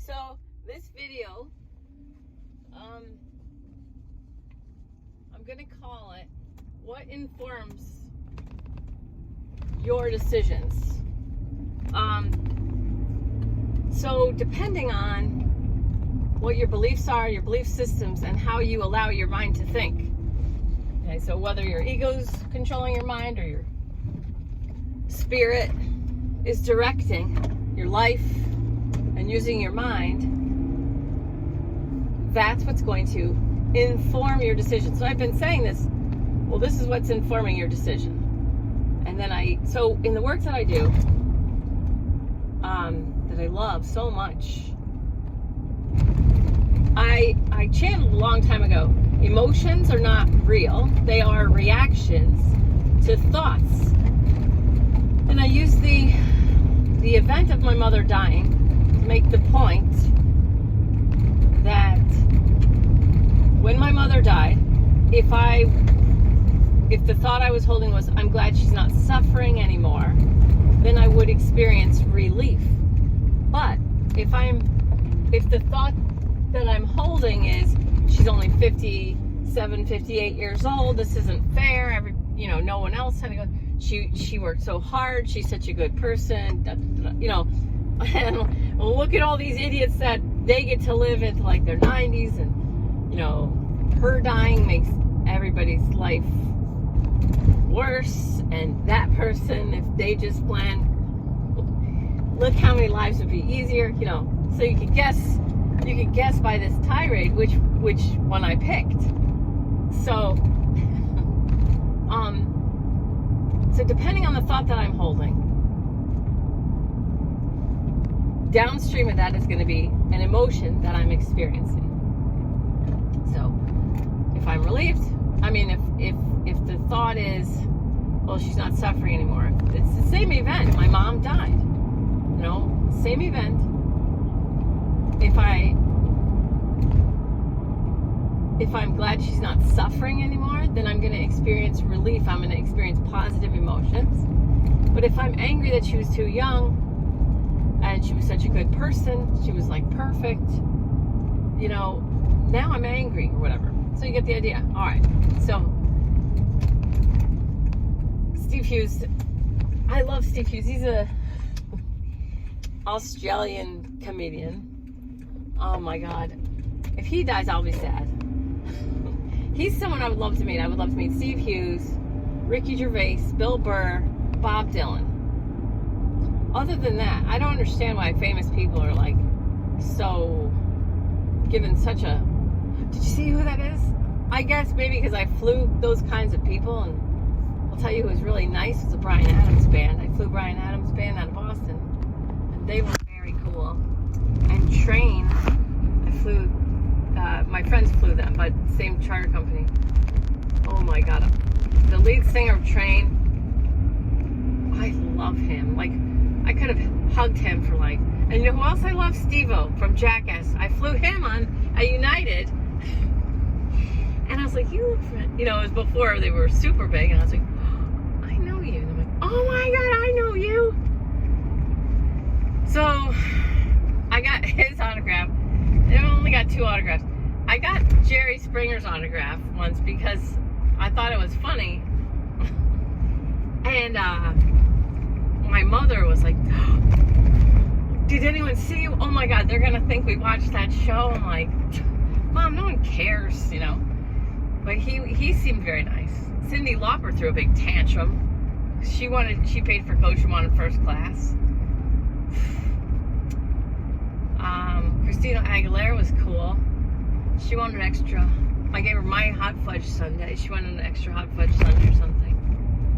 So this video, I'm gonna call it "What Informs Your Decisions." So depending on what your beliefs are, your belief systems, and how you allow your mind to think. Okay, so whether your ego's controlling your mind or your spirit is directing your life and using your mind, that's what's going to inform your decision. So I've been saying this, well, this is what's informing your decision. And then so in the work that I do, that I love so much, I channeled a long time ago, emotions are not real, they are reactions to thoughts. And I used the event of my mother dying to make the point that when my mother died, if the thought I was holding was, I'm glad she's not suffering anymore, then I would experience relief. But if the thought that I'm holding is, she's only 57, 58 years old, this isn't fair, no one else had to go, she worked so hard, she's such a good person, and look at all these idiots that they get to live into like their 90s, and her dying makes everybody's life worse, and that person, if they just plan, look how many lives would be easier, so you could guess by this tirade which one I picked. So so depending on the thought that I'm holding, downstream of that is going to be an emotion that I'm experiencing. So if I'm relieved, if the thought is, well, she's not suffering anymore, it's the same event. My mom died, same event. If I'm glad she's not suffering anymore, then I'm going to experience relief. I'm going to experience positive emotions. But if I'm angry that she was too young and she was such a good person, she was like perfect, now I'm angry or whatever. So you get the idea. All right. So Steve Hughes, I love Steve Hughes. He's a Australian comedian. Oh my God. If he dies, I'll be sad. He's someone I would love to meet. I would love to meet Steve Hughes, Ricky Gervais, Bill Burr, Bob Dylan. Other than that, I don't understand why famous people are like so given such a... Did you see who that is? I guess maybe because I flew those kinds of people, and I'll tell you who was really nice was the Bryan Adams band. I flew Bryan Adams band out of Boston, and they were very cool. And Train, I flew... my friends flew them, but same charter company. Oh my God. The lead singer of Train, I love him. Like, I could have hugged him for like... And you know who else I love? Steve-O from Jackass. I flew him on a United. And I was like, you look friend. It was before they were super big. And I was like, oh, I know you. And I'm like, oh my God, I know you. So, I got his autograph. I only got 2 autographs. I got Jerry Springer's autograph once because I thought it was funny. And my mother was like, did anyone see you? Oh my God, they're going to think we watched that show. I'm like, Mom, no one cares, But he seemed very nice. Cyndi Lauper threw a big tantrum. She paid for coach and wanted first class. Christina Aguilera was cool. She wanted an extra. I gave her my hot fudge sundae. She wanted an extra hot fudge sundae or something.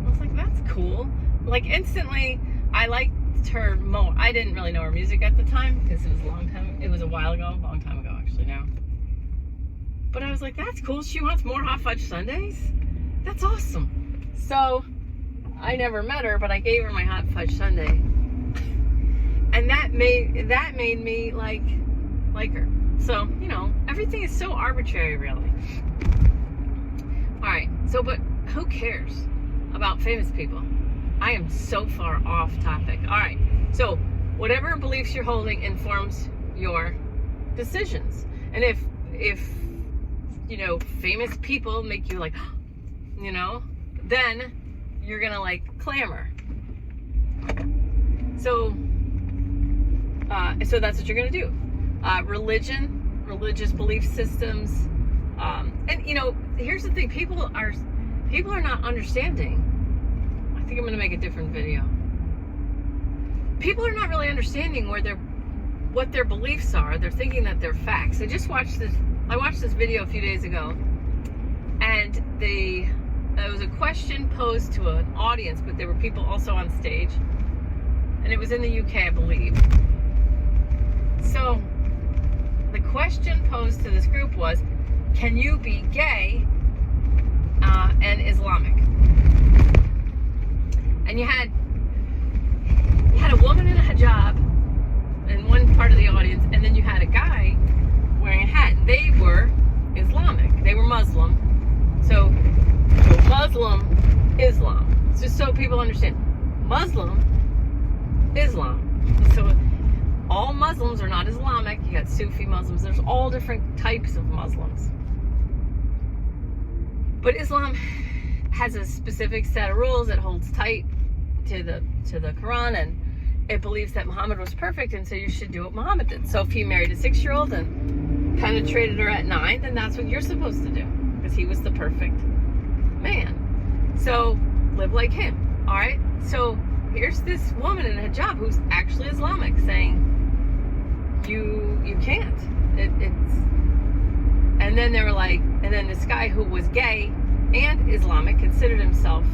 I was like, that's cool. Like, instantly, I liked her more. I didn't really know her music at the time because it was a long time. It was a while ago, a long time ago actually now. But I was like, that's cool. She wants more hot fudge sundaes. That's awesome. So I never met her, but I gave her my hot fudge sundae. And that made me like her. So, everything is so arbitrary, really. All right. So, but who cares about famous people? I am so far off topic. All right. So, whatever beliefs you're holding informs your decisions. And if you know, famous people make you like, you know, then you're gonna like clamor. So that's what you're gonna do. Religion, religious belief systems, and you know, here's the thing: people are not understanding. I think I'm gonna make a different video. People are not really understanding what their beliefs are. They're thinking that they're facts. I watched this video a few days ago, and there was a question posed to an audience, but there were people also on stage, and it was in the UK, I believe. So the question posed to this group was, can you be gay and Islamic? And you had a woman in a hijab in one part of the audience, and then you had a guy wearing a hat. They were Islamic. They were Muslim. So Muslim, Islam. It's just so people understand. Muslim, Islam. So all Muslims are not Islamic. You got Sufi Muslims. There's all different types of Muslims. But Islam has a specific set of rules. It holds tight to the Quran, and it believes that Muhammad was perfect, and so you should do what Muhammad did. So if he married a 6-year-old and penetrated her at 9, then that's what you're supposed to do, because he was the perfect man. So live like him. All right. So here's this woman in a hijab who's actually Islamic saying you can't. It's and then they were like, and then this guy who was gay and Islamic, considered himself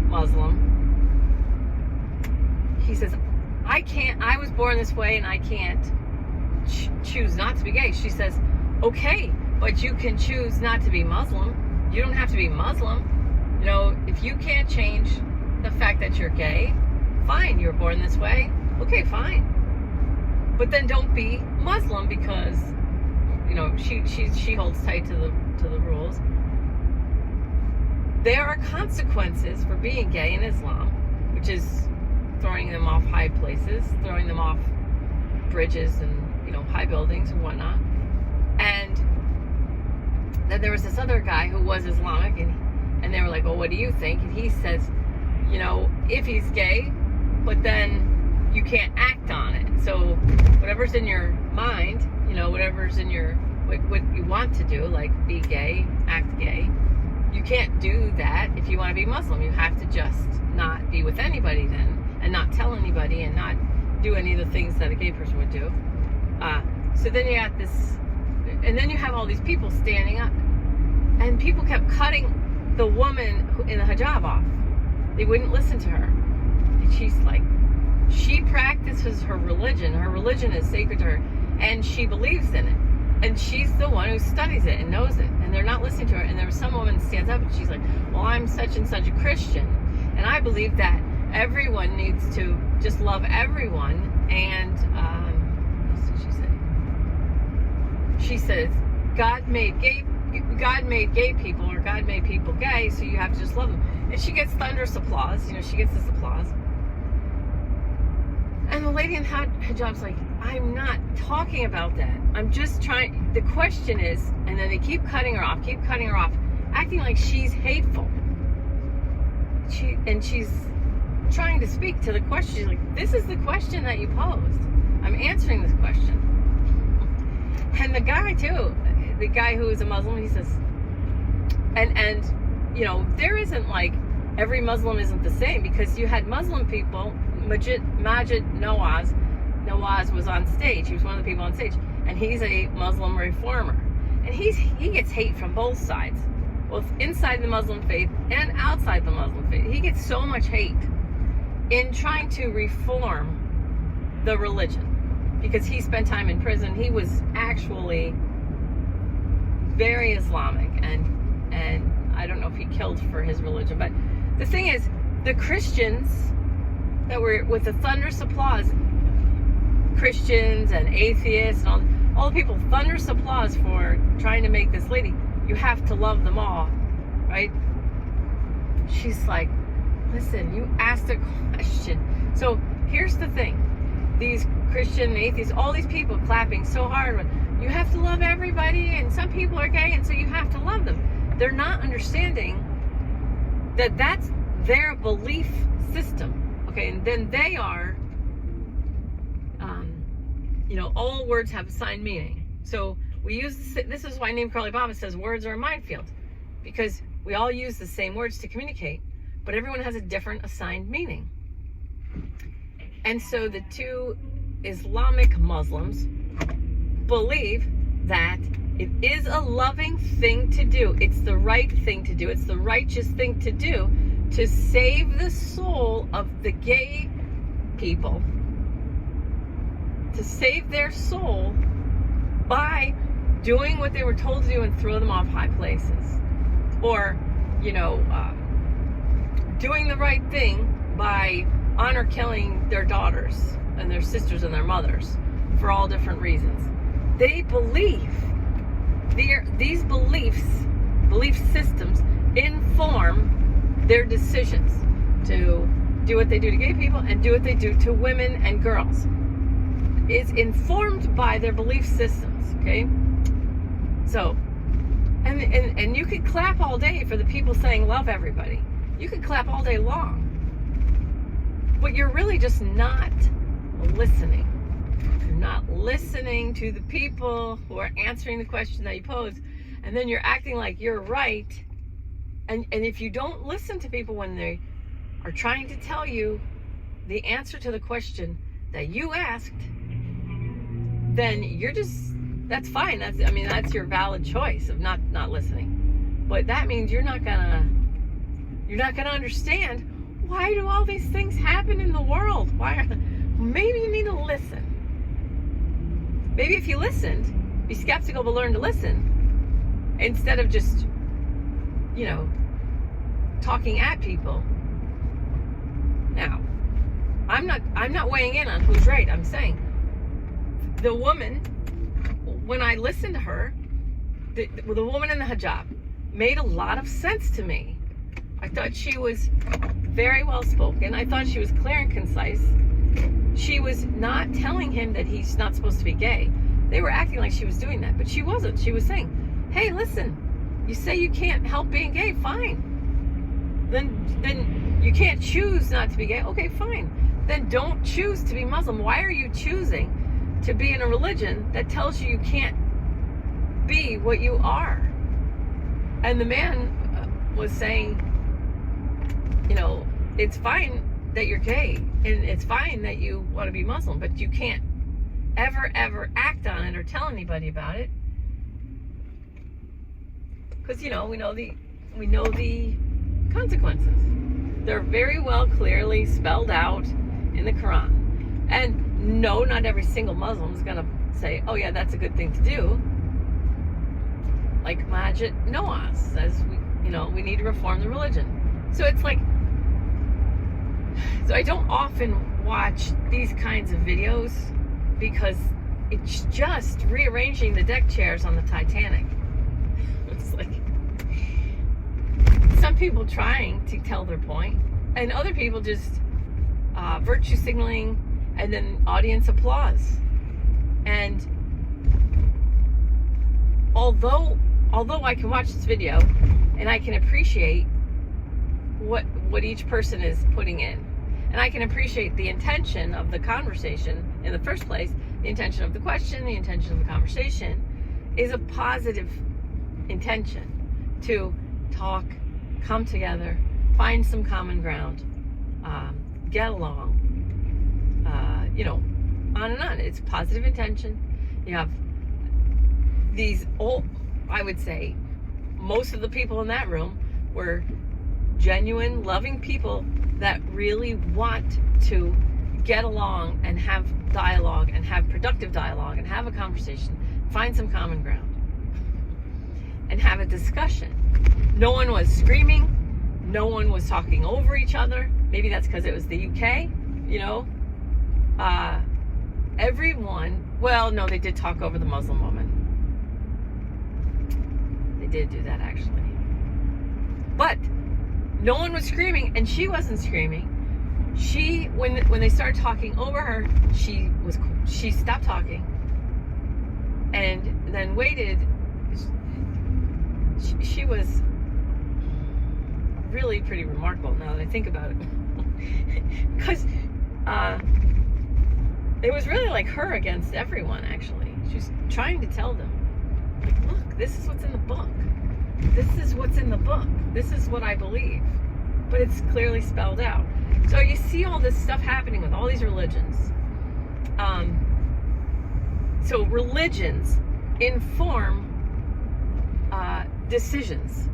Muslim. He says, I was born this way and I can't choose not to be gay. She says, okay, but you can choose not to be Muslim. You don't have to be Muslim. You know, if you can't change the fact that you're gay, fine, you were born this way. Okay, fine. But then don't be Muslim, because, you know, she holds tight to the rules. There are consequences for being gay in Islam, which is throwing them off high places, throwing them off bridges and, you know, high buildings and whatnot. And then there was this other guy who was Islamic, and they were like, well, what do you think? And he says, you know, if he's gay, but then you can't act on it. So whatever's in your mind, you know, whatever's in your, what you want to do, like be gay, act gay, you can't do that if you want to be Muslim. You have to just not be with anybody then, and not tell anybody, and not do any of the things that a gay person would do. So then you got this, and then you have all these people standing up, and people kept cutting the woman in the hijab off. They wouldn't listen to her. And she's like, she practices her religion. Her religion is sacred to her, and she believes in it. And she's the one who studies it and knows it, and they're not listening to her. And there was some woman stands up, and she's like, well, I'm such and such a Christian, and I believe that everyone needs to just love everyone. And what did she say? She says, God made gay people, or God made people gay, so you have to just love them. And she gets thunderous applause. You know, she gets this applause. And the lady in the hijab's like, I'm not talking about that. I'm just trying. The question is, and then they keep cutting her off, acting like she's hateful. She's trying to speak to the question. She's like, this is the question that you posed. I'm answering this question. And the guy too, the guy who is a Muslim, he says, and you know, there isn't like, every Muslim isn't the same, because you had Muslim people. Majid Nawaz was on stage. He was one of the people on stage, and he's a Muslim reformer, and he gets hate from both sides, both inside the Muslim faith and outside the Muslim faith. He gets so much hate in trying to reform the religion, because he spent time in prison. He was actually very Islamic, and I don't know if he killed for his religion, but the thing is, the Christians that were with the thunderous applause, Christians and atheists and all the people, thunderous applause for trying to make this lady, you have to love them all, right? She's like, listen, you asked a question. So here's the thing. these Christian atheists, all these people clapping so hard, you have to love everybody, and some people are gay, and so you have to love them. They're not understanding that that's their belief system, okay? And then they are, all words have assigned meaning. So we use, this is why Name Carly Baba says words are a minefield, because we all use the same words to communicate, but everyone has a different assigned meaning. And so the two Islamic Muslims believe that it is a loving thing to do. It's the right thing to do. It's the righteous thing to do to save the soul of the gay people, to save their soul by doing what they were told to do and throw them off high places. Or, doing the right thing by honor killing their daughters and their sisters and their mothers for all different reasons. They believe, these belief systems inform their decisions to do what they do to gay people and do what they do to women and girls. It's informed by their belief systems, okay? So, and you could clap all day for the people saying love everybody. You could clap all day long. But you're really just not listening. You're not listening to the people who are answering the question that you pose, and then you're acting like you're right. And if you don't listen to people when they are trying to tell you the answer to the question that you asked, then you're just, that's fine. That's your valid choice of not listening. But that means you're not gonna understand, why do all these things happen in the world? Maybe you need to listen. Maybe if you listened, be skeptical but learn to listen, instead of just, talking at people. Now, I'm not weighing in on who's right. I'm saying the woman, when I listened to her, the woman in the hijab made a lot of sense to me. I thought she was very well spoken. I thought she was clear and concise. She was not telling him that he's not supposed to be gay. They were acting like she was doing that, but she wasn't. She was saying, hey, listen, you say you can't help being gay, fine. Then you can't choose not to be gay. Okay, fine. Then don't choose to be Muslim. Why are you choosing to be in a religion that tells you you can't be what you are? And the man was saying, it's fine that you're gay, and it's fine that you want to be Muslim, but you can't ever act on it or tell anybody about it, because we know the consequences. They're very well clearly spelled out in the Quran. And no, not every single Muslim is gonna say, oh yeah, that's a good thing to do. Like Majid Noah says, we need to reform the religion. So it's like, so I don't often watch these kinds of videos, because it's just rearranging the deck chairs on the Titanic. It's like some people trying to tell their point, and other people just virtue signaling, and then audience applause. And although I can watch this video and I can appreciate what each person is putting in, and I can appreciate the intention of the conversation in the first place, the intention of the question, the intention of the conversation is a positive intention to talk, come together, find some common ground, get along, on and on. It's positive intention. You have these I would say most of the people in that room were genuine, loving people that really want to get along and have dialogue and have productive dialogue and have a conversation, find some common ground and have a discussion. No one was screaming. No one was talking over each other. Maybe that's because it was the UK, everyone, well, no, they did talk over the Muslim woman. They did do that, actually. But no one was screaming, and she wasn't screaming. when they started talking over her, she stopped talking and then waited. She was really pretty remarkable now that I think about it. Because it was really like her against everyone, actually. She was trying to tell them, like, look, this is what's in the book. This is what's in the book. This is what I believe. But it's clearly spelled out. So you see all this stuff happening with all these religions. So religions inform decisions.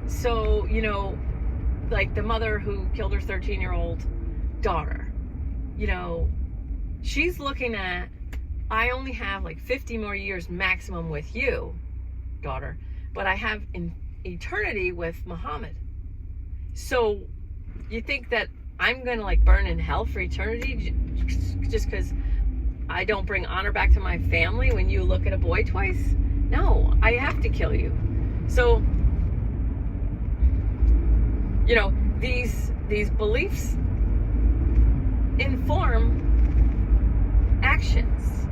So, you know, like the mother who killed her 13-year-old daughter, you know, she's looking at, I only have like 50 more years maximum with you, daughter, but I have in eternity with Muhammad. So you think that I'm going to like burn in hell for eternity just because I don't bring honor back to my family when you look at a boy twice? No, I have to kill you. So, you know, these beliefs inform actions.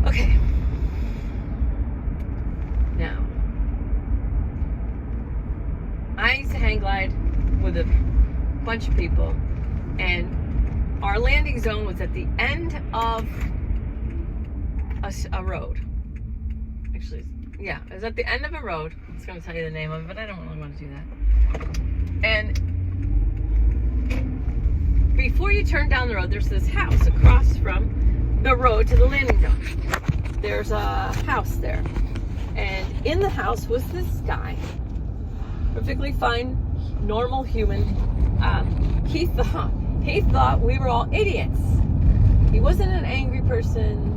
Okay. Now, I used to hang glide with a bunch of people, and our landing zone was at the end of a road. Actually, yeah, it was at the end of a road. I was going to tell you the name of it, but I don't really want to do that. And before you turn down the road, there's this house across from the road to the landing zone. There's a house there. And in the house was this guy, perfectly fine, normal human. He thought we were all idiots. He wasn't an angry person.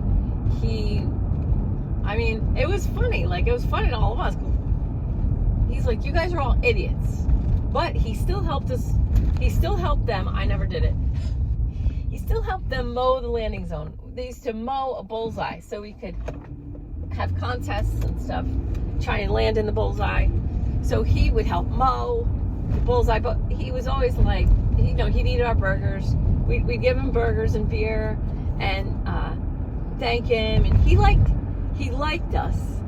It was funny. Like, it was funny to all of us. He's like, you guys are all idiots. But he still helped us. He still helped them. I never did it. He still helped them mow the landing zone. They used to mow a bullseye so we could have contests and stuff, try and land in the bullseye. So he would help mow the bullseye, but he was always like, you know, he'd eat our burgers. We'd give him burgers and beer and thank him, and he liked us.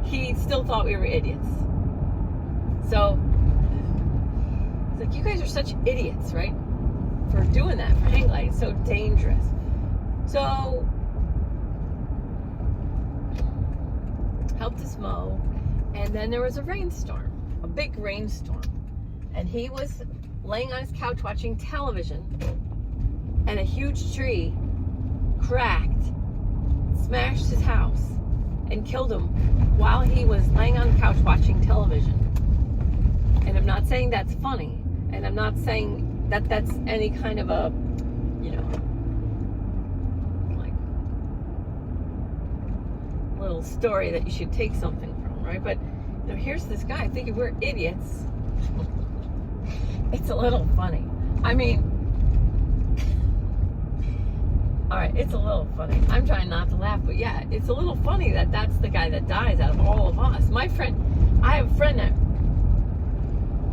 He still thought we were idiots. So it's like, you guys are such idiots, right? For doing that, for hang gliding. It's so dangerous. So helped us mow, and then there was a rainstorm, a big rainstorm, and he was laying on his couch watching television, and a huge tree cracked, smashed his house, and killed him while he was laying on the couch watching television. And I'm not saying that's funny, and I'm not saying that that's any kind of a, you know, like little story that you should take something from, right? But you know, here's this guy thinking we're idiots. It's a little funny. I mean, all right, it's a little funny. I'm trying not to laugh, but yeah, it's a little funny that that's the guy that dies out of all of us. My friend, I have a friend that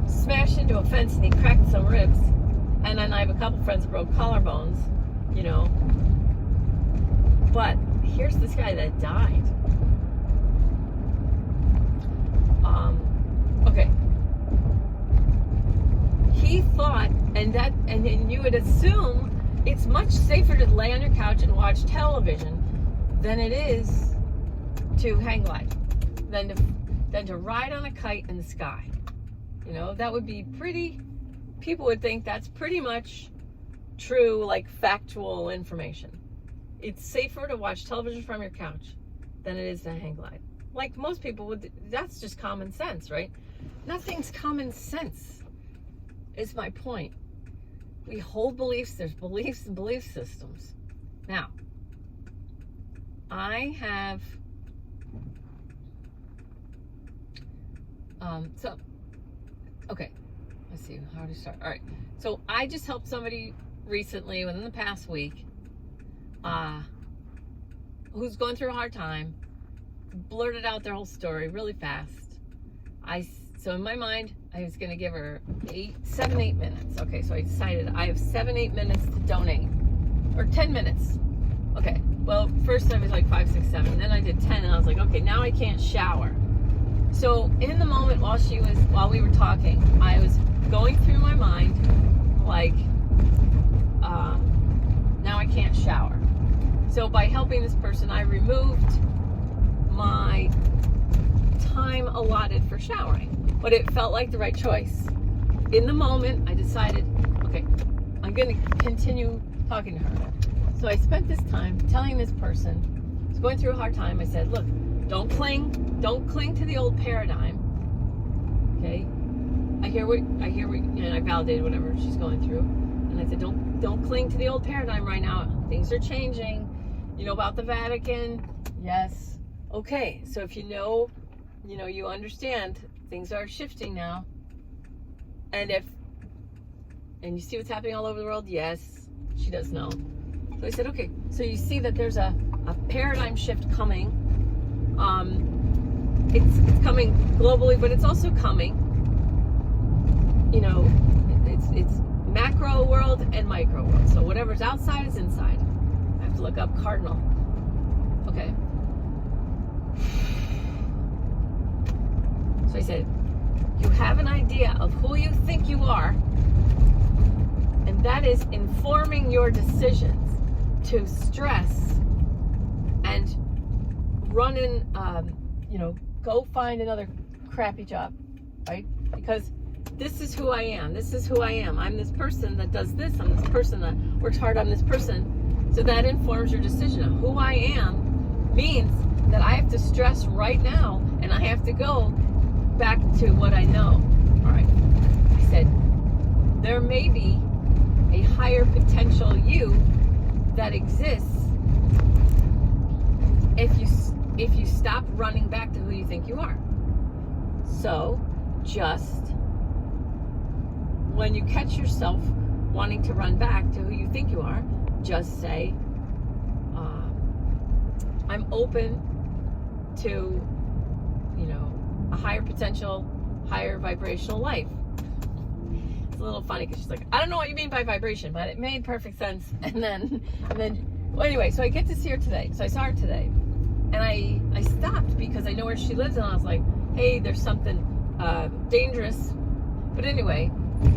smashed into a fence and he cracked some ribs, and then I have a couple friends that broke collarbones, you know. But here's this guy that died. Okay. He thought, and you would assume it's much safer to lay on your couch and watch television than it is to hang glide, than to ride on a kite in the sky. You know, that would be pretty, people would think that's pretty much true, like factual information. It's safer to watch television from your couch than it is to hang glide. Like most people would, that's just common sense, right? Nothing's common sense, is my point. We hold beliefs, there's beliefs and belief systems. Now, I have, okay, let's see, how to start. All right, so I just helped somebody recently, within the past week, who's going through a hard time, blurted out their whole story really fast. So in my mind, I was going to give her 7, 8 minutes. Okay, so I decided I have 7, 8 minutes to donate. Or 10 minutes. Okay, well, first I was like 5, 6, 7. Then I did 10, and I was like, okay, now I can't shower. So in the moment while we were talking, I was going through my mind, like, now I can't shower. So by helping this person, I removed my time allotted for showering. But it felt like the right choice. In the moment, I decided, okay, I'm going to continue talking to her. So I spent this time telling this person, I was going through a hard time. I said, look, don't cling to the old paradigm. Okay? I hear what, and I validated whatever she's going through. And I said, don't cling to the old paradigm right now. Things are changing. You know about the Vatican? Yes. Okay, so if you understand, things are shifting now. And you see what's happening all over the world? Yes, she does know. So I said, okay, so you see that there's a paradigm shift coming. It's coming globally, but it's also coming, it's macro world and micro world. So whatever's outside is inside. I have to look up cardinal. Okay. So I said, you have an idea of who you think you are, and that is informing your decisions to stress and run in, go find another crappy job, right? Because this is who I am. This is who I am. I'm this person that does this. I'm this person that works hard. I'm this person. So that informs your decision of who I am means that I have to stress right now, and I have to go back to what I know. All right. I said, there may be a higher potential you that exists if you stop running back to who you think you are. So just when you catch yourself wanting to run back to who you think you are, just say, I'm open to, a higher potential, higher vibrational life. It's a little funny because she's like, I don't know what you mean by vibration, but it made perfect sense. And then, well, anyway, so I get to see her today. So I saw her today, and I stopped because I know where she lives, and I was like, hey, there's something dangerous. But anyway,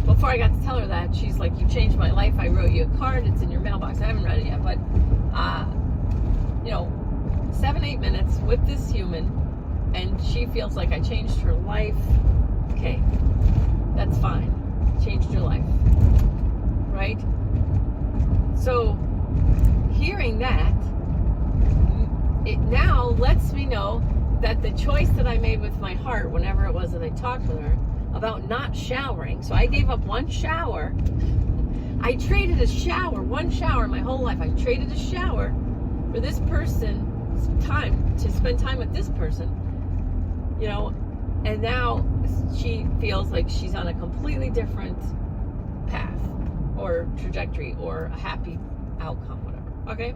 before I got to tell her that, she's like, you changed my life. I wrote you a card. It's in your mailbox. I haven't read it yet, but 7, 8 minutes with this human, and she feels like I changed her life. Okay, that's fine. Changed your life, right? So hearing that, it now lets me know that the choice that I made with my heart, whenever it was that I talked with her about not showering, so I gave up one shower. I traded one shower in my whole life. I traded a shower for this person's time, to spend time with this person, and now she feels like she's on a completely different path or trajectory or a happy outcome, whatever. Okay?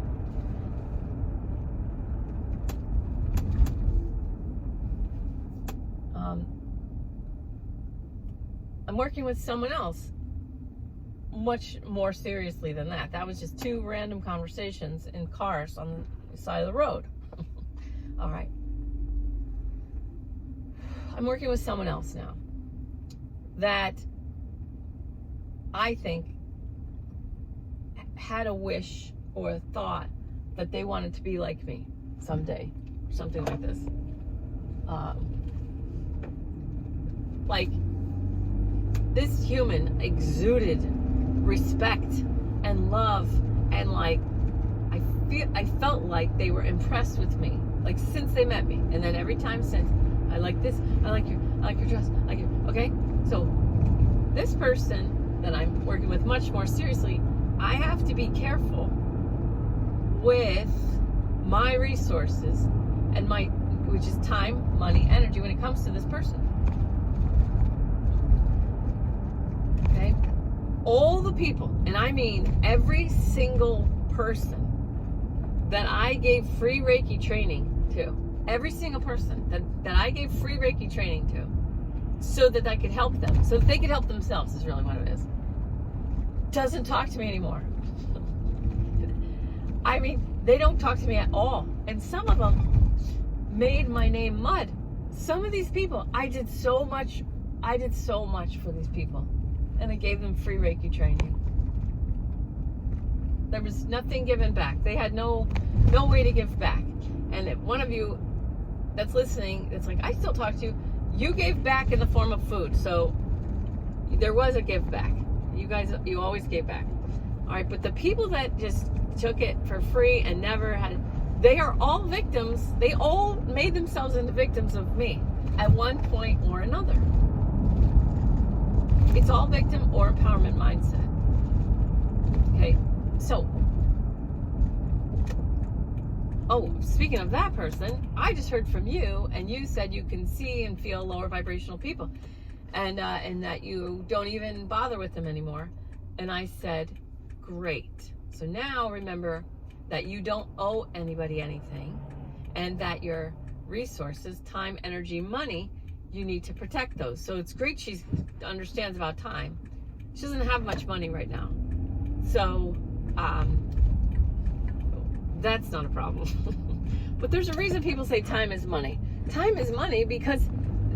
I'm working with someone else much more seriously than that. That was just 2 random conversations in cars on the side of the road. All right. I'm working with someone else now that I think had a wish or a thought that they wanted to be like me someday, something like this. Like, this human exuded respect and love, and like I felt like they were impressed with me, like since they met me, and then every time since, I like this, I like your dress, I like your, okay? So this person that I'm working with much more seriously, I have to be careful with my resources and which is time, money, energy when it comes to this person. Okay? All the people, and I mean every single person that I gave free Reiki training to, every single person that I gave free Reiki training to, so that I could help them, so that they could help themselves is really what it is. Doesn't talk to me anymore. I mean, they don't talk to me at all. And some of them made my name mud. Some of these people, I did so much for these people. And I gave them free Reiki training. There was nothing given back. They had no way to give back. And if one of you that's listening, it's like, I still talk to you, you gave back in the form of food. So there was a give back. You always gave back. All right, but the people that just took it for free and never had, they are all victims. They all made themselves into victims of me at one point or another. It's all victim or empowerment mindset. Okay, so, speaking of that person, I just heard from you, and you said you can see and feel lower vibrational people, and that you don't even bother with them anymore. And I said, great. So now remember that you don't owe anybody anything, and that your resources, time, energy, money, you need to protect those. So it's great she understands about time. She doesn't have much money right now. So that's not a problem. But there's a reason people say time is money. Time is money because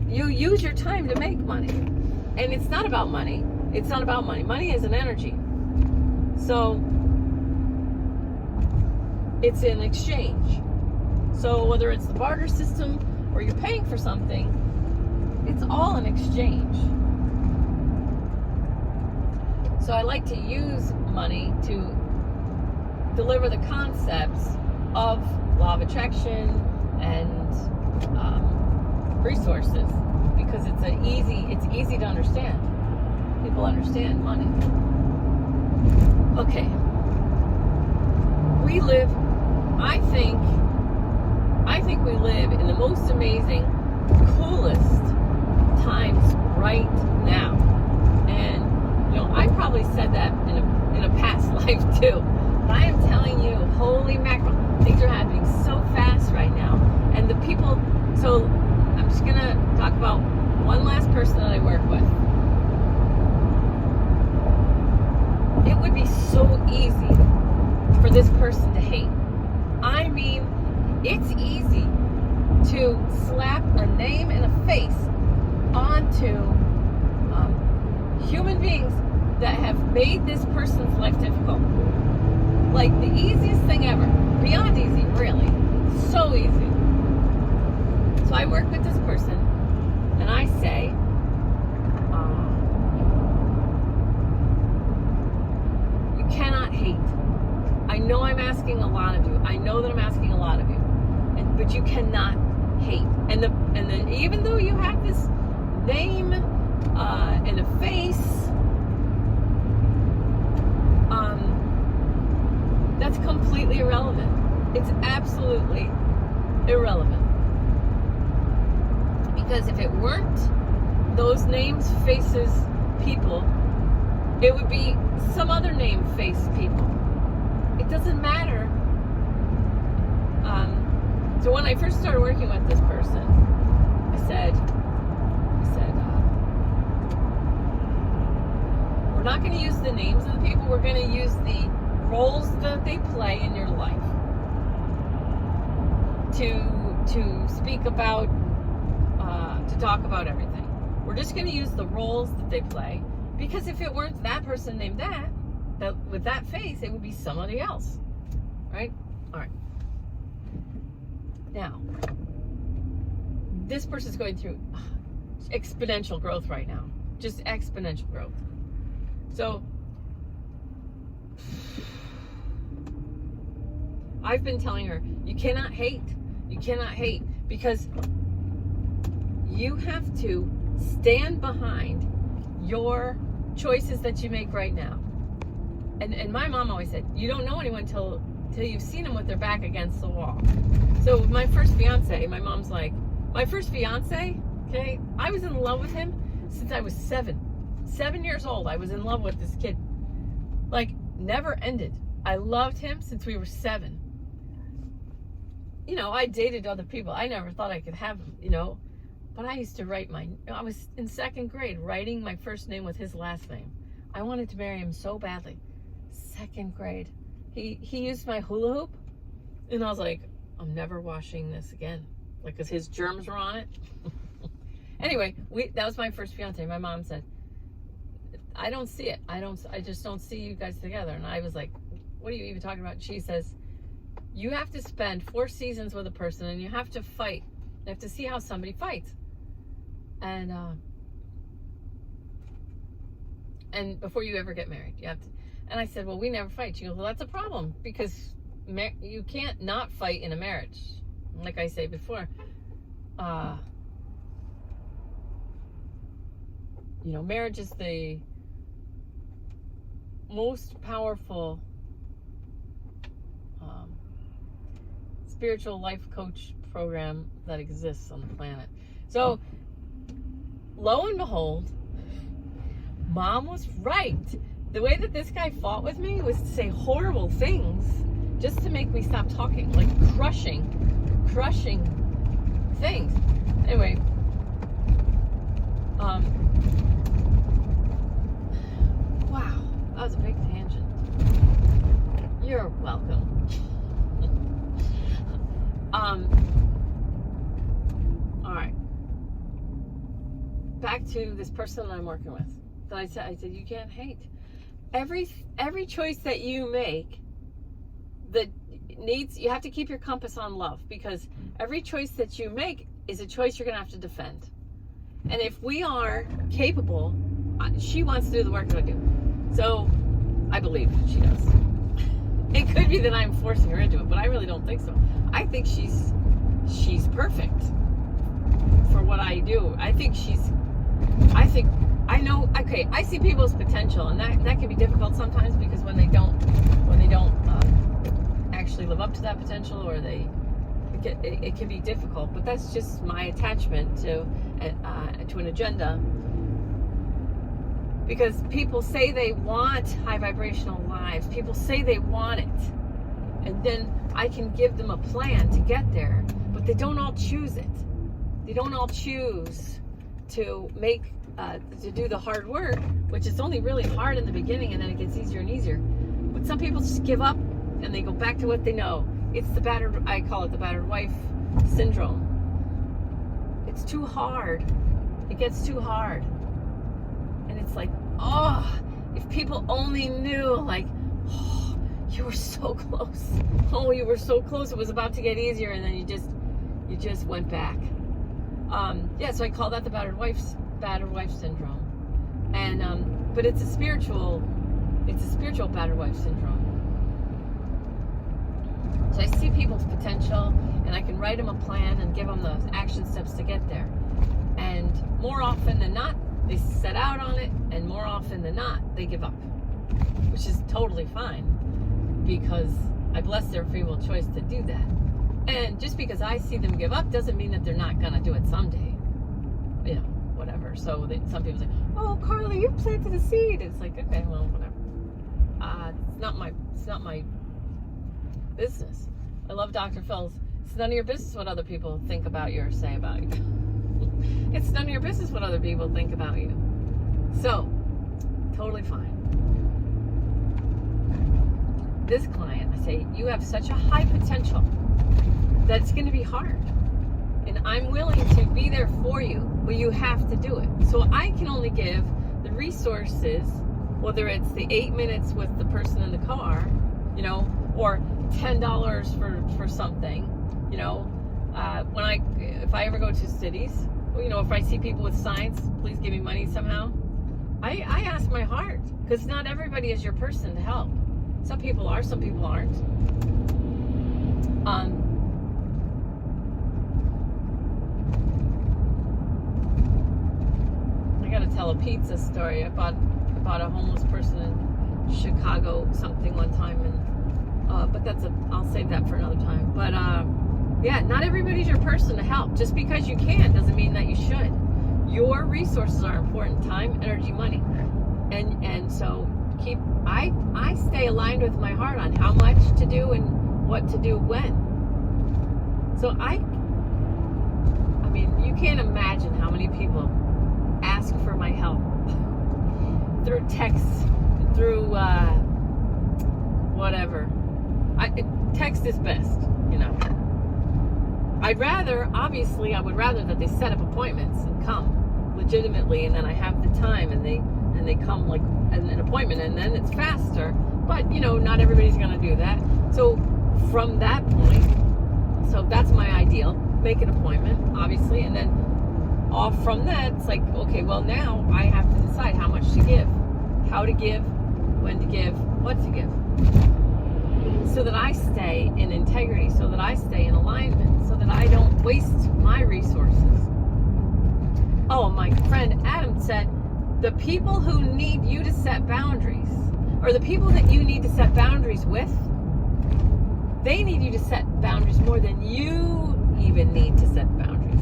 you use your time to make money. And it's not about money. It's not about money. Money is an energy. So it's an exchange. So whether it's the barter system or you're paying for something, it's all an exchange. So I like to use money to deliver the concepts of law of attraction and resources, because it's easy to understand. People understand money. Okay. I think we live in the most amazing, coolest times right now. And I probably said that in a past life too. But I am telling you, holy mackerel, things are happening so fast right now. And the people, so I'm just gonna talk about one last person that I work with. It would be so easy for this person to hate. I mean, it's easy to slap a name and a face onto human beings that have made this person's life difficult. Like the easiest thing ever. Beyond easy, really. So easy. So I work with this person and I say, you cannot hate. I know I'm asking a lot of you. I know that I'm asking a lot of you. But you cannot hate. And even though you have this name and a face, that's completely irrelevant. It's absolutely irrelevant. Because if it weren't those names, faces, people, it would be some other name, face, people. It doesn't matter. So when I first started working with this person, I said, we're not going to use the names of the people. We're going to use the roles that they play in your life to speak about, to talk about everything. We're just going to use the roles that they play, because if it weren't that person named that with that face, it would be somebody else, right? All right. Now, this person's going through exponential growth right now, just exponential growth. So I've been telling her, you cannot hate, because you have to stand behind your choices that you make right now. And my mom always said, you don't know anyone till you've seen them with their back against the wall. So with my first fiance, my mom's like, my first fiance, okay, I was in love with him since I was 7 years old. I was in love with this kid, like, never ended. I loved him since we were 7. I dated other people. I never thought I could have them, But I used to write I was in 2nd grade writing my first name with his last name. I wanted to marry him so badly. 2nd grade. He used my hula hoop, and I was like, I'm never washing this again. Like, because his germs were on it. Anyway, that was my first fiance. My mom said, I don't see it. I just don't see you guys together. And I was like, what are you even talking about? She says, you have to spend 4 seasons with a person, and you have to fight. You have to see how somebody fights. And before you ever get married, you have to. And I said, well, we never fight. She goes, well, that's a problem, because you can't not fight in a marriage. Like I say before, marriage is the most powerful spiritual life coach program that exists on the planet. So, lo and behold, Mom was right. The way that this guy fought with me was to say horrible things just to make me stop talking, like crushing things. Anyway, wow, that was a big tangent. You're welcome. All right. Back to this person that I'm working with. That I said you can't hate. Every choice that you make you have to keep your compass on love, because every choice that you make is a choice you're gonna have to defend. And if we are capable, she wants to do the work that I do. So I believe she does. It could be that I'm forcing her into it, but I really don't think so. I think she's perfect for what I do. I know, okay, I see people's potential, and that can be difficult sometimes, because when they don't actually live up to that potential, or it can be difficult. But that's just my attachment to an agenda, because people say they want high vibrational lives. People say they want it, and then I can give them a plan to get there, but they don't all choose it. They don't all choose to do the hard work, which is only really hard in the beginning, and then it gets easier and easier. But some people just give up and they go back to what they know. It's I call it the battered wife syndrome. It's too hard. It gets too hard. And it's like, oh, if people only knew, like, oh, you were so close. Oh, you were so close. It was about to get easier, and then you just went back. So I call that the battered wife syndrome. And but it's a spiritual battered wife syndrome. So I see people's potential, and I can write them a plan and give them the action steps to get there. And more often than not, they set out on it, and more often than not, they give up, which is totally fine, because I bless their free will choice to do that. And just because I see them give up doesn't mean that they're not gonna do it someday. Whatever. So some people say, "Oh, Carly, you planted a seed." It's like, okay, well, whatever. It's not my business. I love Dr. Phil's. It's none of your business what other people think about you or say about you. It's none of your business what other people think about you. So, totally fine. This client, I say, you have such a high potential that it's going to be hard. And I'm willing to be there for you, but you have to do it. So I can only give the resources, whether it's the 8 minutes with the person in the car, or $10 for something, if I ever go to cities, if I see people with signs, please give me money somehow, I ask my heart, because not everybody is your person to help. Some people are, some people aren't. I gotta tell a pizza story. I bought a homeless person in Chicago something one time, and but I'll save that for another time. But not everybody's your person to help. Just because you can doesn't mean that you should. Your resources are important: time, energy, money, and so I stay aligned with my heart on how much to do and what to do when. So I mean, you can't imagine how many people ask for my help through texts, through whatever. Text is best, you know. I would rather that they set up appointments and come legitimately, and then I have the time, and they come like an appointment, and then it's faster. But you know, not everybody's going to do that. So from that point, so that's my ideal. Make an appointment, obviously, and then off from that, it's like, okay, well now I have to decide how much to give, how to give, when to give, what to give, so that I stay in integrity, so that I stay in alignment, so that I don't waste my resources. Oh, my friend Adam said, the people who need you to set boundaries, or the people that you need to set boundaries with, they need you to set boundaries more than you even need to set boundaries.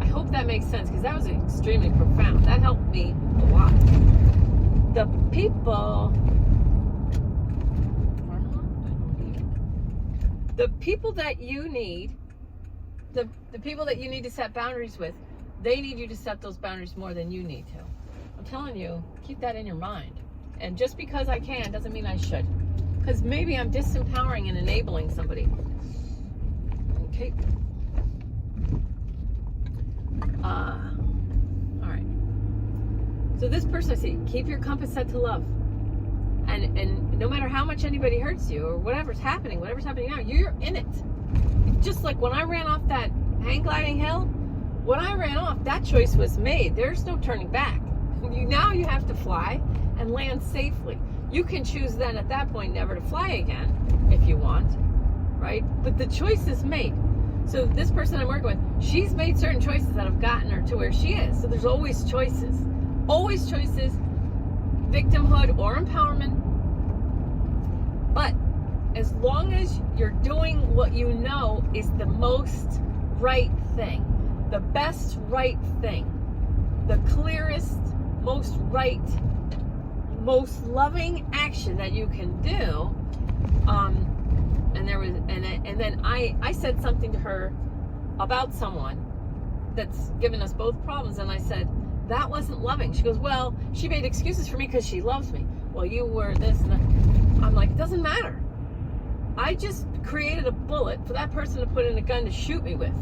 I hope that makes sense, because that was extremely profound. That helped me a lot. The people that you need, the people that you need to set boundaries with, they need you to set those boundaries more than you need to. I'm telling you, keep that in your mind. And just because I can doesn't mean I should. Because maybe I'm disempowering and enabling somebody. Okay. All right. So this person, I say, keep your compass set to love. And no matter how much anybody hurts you or whatever's happening now, you're in it. Just like when I ran off that hang gliding hill, when I ran off, that choice was made. There's no turning back. Now you have to fly and land safely. You can choose then at that point never to fly again if you want, right? But the choice is made. So this person I'm working with, she's made certain choices that have gotten her to where she is. So there's always choices. Always choices, victimhood or empowerment. But as long as you're doing what you know is the most right thing, the best right thing, the clearest, most right, most loving action that you can do. And then I said something to her about someone that's given us both problems, and I said, that wasn't loving. She goes, well, she made excuses for me because she loves me. Well, you were this and that. I'm like, it doesn't matter. I just created a bullet for that person to put in a gun to shoot me with,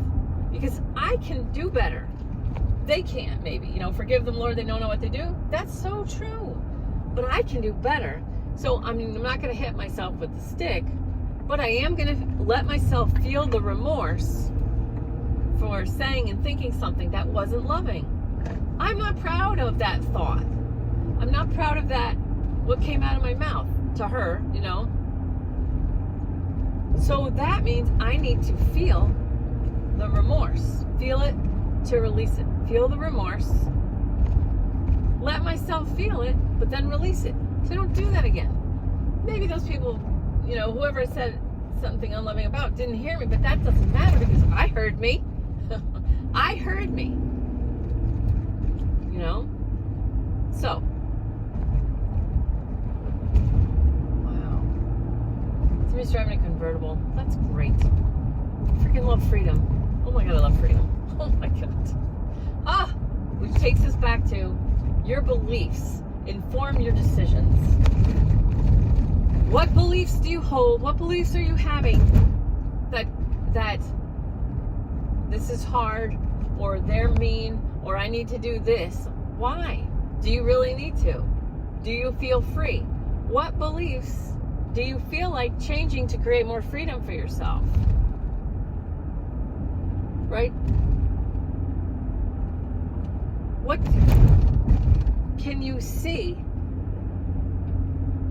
because I can do better. They can't, maybe. You know, forgive them, Lord, they don't know what they do. That's so true. But I can do better. So, I mean, I'm not going to hit myself with the stick, but I am going to let myself feel the remorse for saying and thinking something that wasn't loving. I'm not proud of that thought. I'm not proud of that, what came out of my mouth to her, you know. So that means I need to feel the remorse. Feel it to release it. Feel the remorse. Let myself feel it, but then release it. So don't do that again. Maybe those people, you know, whoever I said something unloving about didn't hear me, but that doesn't matter because I heard me. I heard me. You know? So. Wow. Somebody's driving a convertible. That's great. I freaking love freedom. Oh my God, I love freedom. Oh my God. Which takes us back to your beliefs inform your decisions. What beliefs do you hold? What beliefs are you having that this is hard, or they're mean, or I need to do this? Why? Do you really need to? Do you feel free? What beliefs do you feel like changing to create more freedom for yourself? Right? What can you see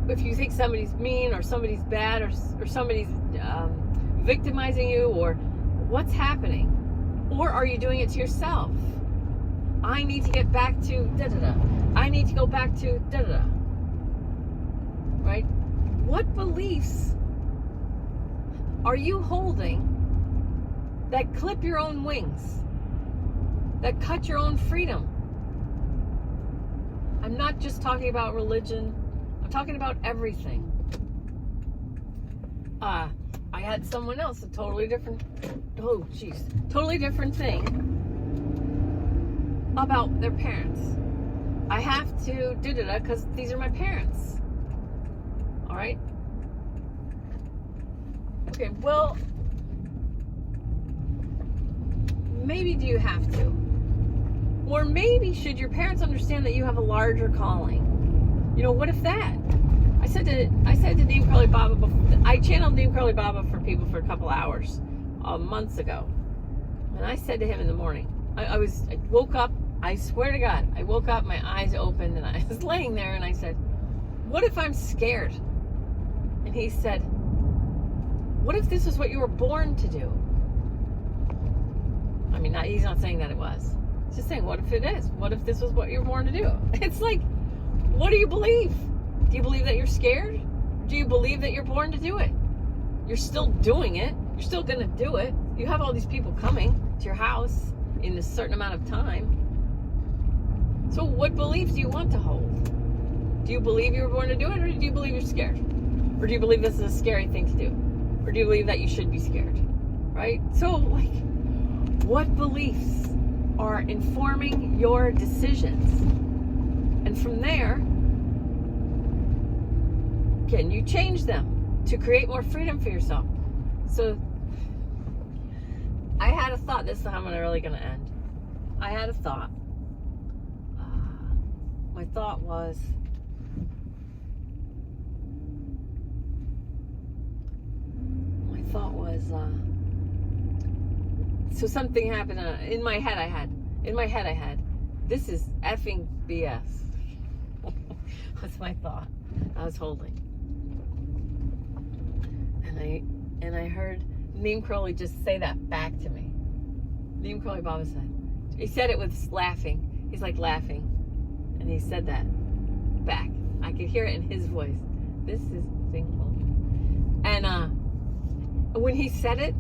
if you think somebody's mean or somebody's bad or somebody's victimizing you, or what's happening? Or are you doing it to yourself? I need to get back to da-da-da. I need to go back to da-da-da. Right? What beliefs are you holding that clip your own wings? That cut your own freedom? I'm not just talking about religion. I'm talking about everything. I I had someone else, a totally different, totally different thing about their parents. I have to do that because these are my parents. All right? Okay, well, maybe do you have to? Or maybe should your parents understand that you have a larger calling? You know, what if that? I said to Neem Karoli Baba before, I channeled Neem Karoli Baba for people for a couple hours months ago. And I said to him in the morning, I woke up, I swear to God, I woke up, my eyes opened, and I was laying there, and I said, what if I'm scared? And he said, what if this is what you were born to do? I mean, he's not saying that it was. He's just saying, what if it is? What if this was what you were born to do? It's like, what do you believe? Do you believe that you're scared? Do you believe that you're born to do it? You're still doing it. You're still going to do it. You have all these people coming to your house in a certain amount of time. So what beliefs do you want to hold? Do you believe you were born to do it, or do you believe you're scared? Or do you believe this is a scary thing to do? Or do you believe that you should be scared? Right? So, like, what beliefs are informing your decisions? And from there, can you change them to create more freedom for yourself? So I had a thought. This is how I'm really going to end. I had a thought. My thought was, so something happened in my head. I had, this is effing BS. That's my thought I was holding. And I heard Neem Karoli just say that back to me. Neem Karoli Baba said. He said it with laughing. He's like laughing. And he said that back. I could hear it in his voice. This is thankful. And when he said it,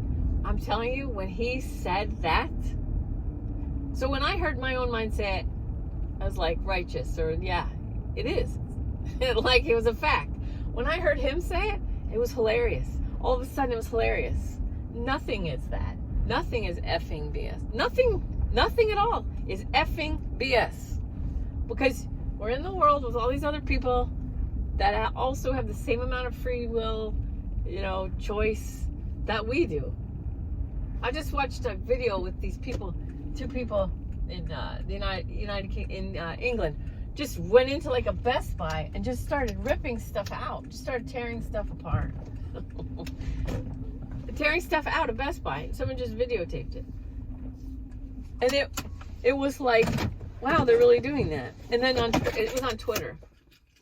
I'm telling you, when he said that, so when I heard my own mind say it, I was like, righteous, or yeah, it is. Like it was a fact. When I heard him say it, it was hilarious. All of a sudden it was hilarious. Nothing is that. Nothing is effing BS. Nothing at all is effing BS. Because we're in the world with all these other people that also have the same amount of free will, choice that we do. I just watched a video with these people, two people in England, just went into like a Best Buy and just started ripping stuff out, just started tearing stuff apart. Tearing stuff out of Best Buy. Someone just videotaped it. And it was like, wow, they're really doing that. And then it was on Twitter.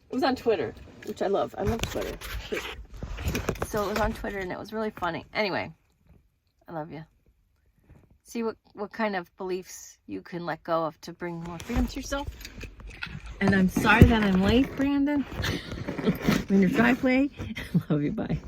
It was on Twitter, which I love. I love Twitter. So it was on Twitter, and it was really funny. Anyway, I love you. See what kind of beliefs you can let go of to bring more freedom to yourself. And I'm sorry that I'm late, Brandon. I'm in your driveway. Love you. Bye.